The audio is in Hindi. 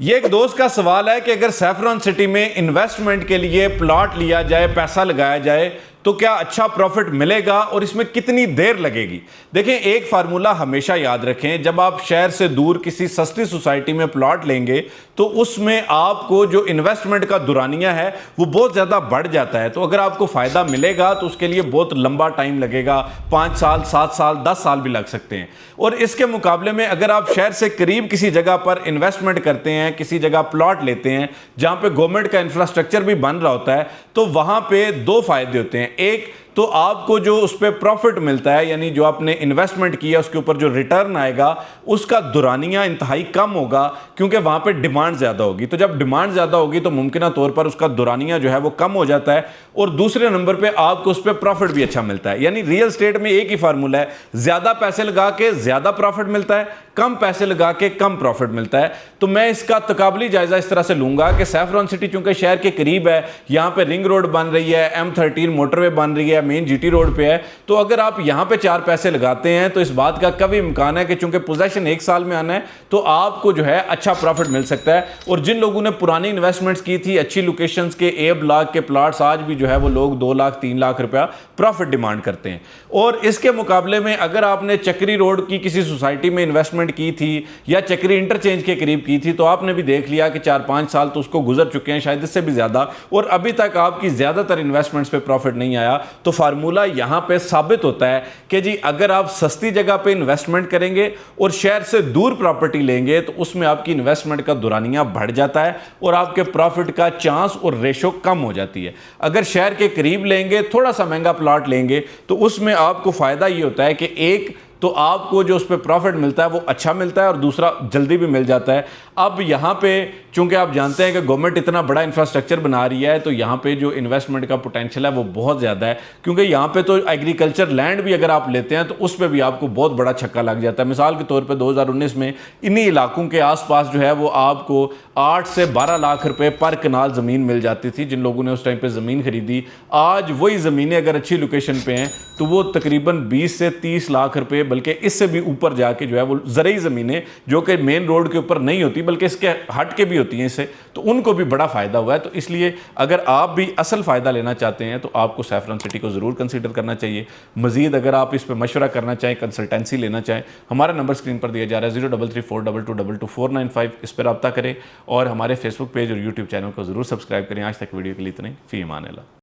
ये एक दोस्त का सवाल है कि अगर सैफरॉन सिटी में इन्वेस्टमेंट के लिए प्लॉट लिया जाए, पैसा लगाया जाए तो क्या अच्छा प्रॉफिट मिलेगा और इसमें कितनी देर लगेगी। देखें, एक फार्मूला हमेशा याद रखें, जब आप शहर से दूर किसी सस्ती सोसाइटी में प्लॉट लेंगे तो उसमें आपको जो इन्वेस्टमेंट का दुरानिया है वो बहुत ज़्यादा बढ़ जाता है। तो अगर आपको फ़ायदा मिलेगा तो उसके लिए बहुत लंबा टाइम लगेगा, 5 साल, 7 साल, 10 साल भी लग सकते हैं। और इसके मुकाबले में अगर आप शहर से करीब किसी जगह पर इन्वेस्टमेंट करते हैं, किसी जगह प्लॉट लेते हैं जहां पे गवर्नमेंट का इंफ्रास्ट्रक्चर भी बन रहा होता है, तो वहां पे दो फायदे होते हैं। एक तो आपको जो उस पर प्रॉफिट मिलता है, यानी जो आपने इन्वेस्टमेंट किया उसके ऊपर जो रिटर्न आएगा उसका दुरानिया इंतहाई कम होगा, क्योंकि वहां पे डिमांड ज़्यादा होगी। तो जब डिमांड ज़्यादा होगी तो मुमकिन तौर पर उसका दुरानिया जो है वो कम हो जाता है। और दूसरे नंबर पे आपको उस पर प्रॉफिट भी अच्छा मिलता है। यानी रियल स्टेट में एक ही फार्मूला है, ज़्यादा पैसे लगा के ज़्यादा प्रॉफिट मिलता है, कम पैसे लगा के कम प्रॉफिट मिलता है। तो मैं इसका तकाबली जायजा इस तरह से लूंगा कि सैफरॉन सिटी चूंकि शहर के करीब है, यहां पे रिंग रोड बन रही है, M13 मोटरवे बन रही है, मेन GT रोड पे है, तो अगर आप यहां पे 4 पैसे लगाते हैं तो इस बात का कभी इम्कान है कि चूंकि पोजेशन 1 साल में आना है तो आपको जो है अच्छा प्रॉफिट मिल सकता है। और जिन लोगों ने पुरानी इन्वेस्टमेंट्स की थी अच्छी लोकेशंस के A ब्लॉक के प्लॉट्स, आज भी जो है वो लोग 2 लाख 3 लाख रुपया प्रॉफिट डिमांड करते हैं। और इसके मुकाबले में अगर आपने चक्री रोड की किसी सोसाइटी में इन्वेस्टमेंट की थी या चक्री इंटरचेंज के करीब की थी, तो आपने भी देख लिया कि 4-5 साल तो उसको गुजर चुके हैं, शायद इससे भी ज्यादा, और अभी तक आपकी ज्यादातर इन्वेस्टमेंट्स पे प्रॉफिट नहीं आया। तो फार्मूला यहां पे साबित होता है कि जी अगर आप सस्ती जगह पे इन्वेस्टमेंट करेंगे और शहर से दूर प्रॉपर्टी लेंगे तो उसमें आपकी इन्वेस्टमेंट का दुरानिया बढ़ जाता है और आपके प्रॉफिट का चांस और रेशो कम हो जाती है। अगर शहर के करीब लेंगे, थोड़ा सा महंगा प्लॉट लेंगे, तो उसमें आपको फायदा ये होता है कि एक तो आपको जो उस पर प्रॉफिट मिलता है वो अच्छा मिलता है और दूसरा जल्दी भी मिल जाता है। अब यहाँ पे चूंकि आप जानते हैं कि गवर्नमेंट इतना बड़ा इंफ्रास्ट्रक्चर बना रही है, तो यहाँ पे जो इन्वेस्टमेंट का पोटेंशियल है वो बहुत ज़्यादा है, क्योंकि यहाँ पे तो एग्रीकल्चर लैंड भी अगर आप लेते हैं तो उस पर भी आपको बहुत बड़ा छक्का लग जाता है। मिसाल के तौर पर 2019 में इन्हीं इलाकों के आसपास जो है वो आपको 8 से 12 लाख रुपए पर कनाल ज़मीन मिल जाती थी जिन लोगों ने उस टाइम पर ज़मीन खरीदी। आज वही ज़मीनें अगर अच्छी लोकेशन पर हैं तो वो तकरीबन 20 से 30 लाख रुपए, बल्कि इससे भी ऊपर जाके जो है वो ज़रूरी ज़मीनें जो कि मेन रोड के ऊपर नहीं होती बल्कि इसके हट के भी होती हैं इससे, तो उनको भी बड़ा फ़ायदा हुआ है। तो इसलिए अगर आप भी असल फ़ायदा लेना चाहते हैं तो आपको सैफरॉन सिटी को ज़रूर कंसीडर करना चाहिए। मज़ीद अगर आप इस पर मशवरा करना चाहें, कंसल्टेंसी लेना चाहें, हमारा नंबर स्क्रीन पर दिया जा रहा है 033422222495, इस पर रब्ता करें और हमारे फेसबुक पेज और यूट्यूब चैनल को ज़रूर सब्सक्राइब करें। आज तक वीडियो के लिए इतना ही। फ़ी अमान अल्लाह।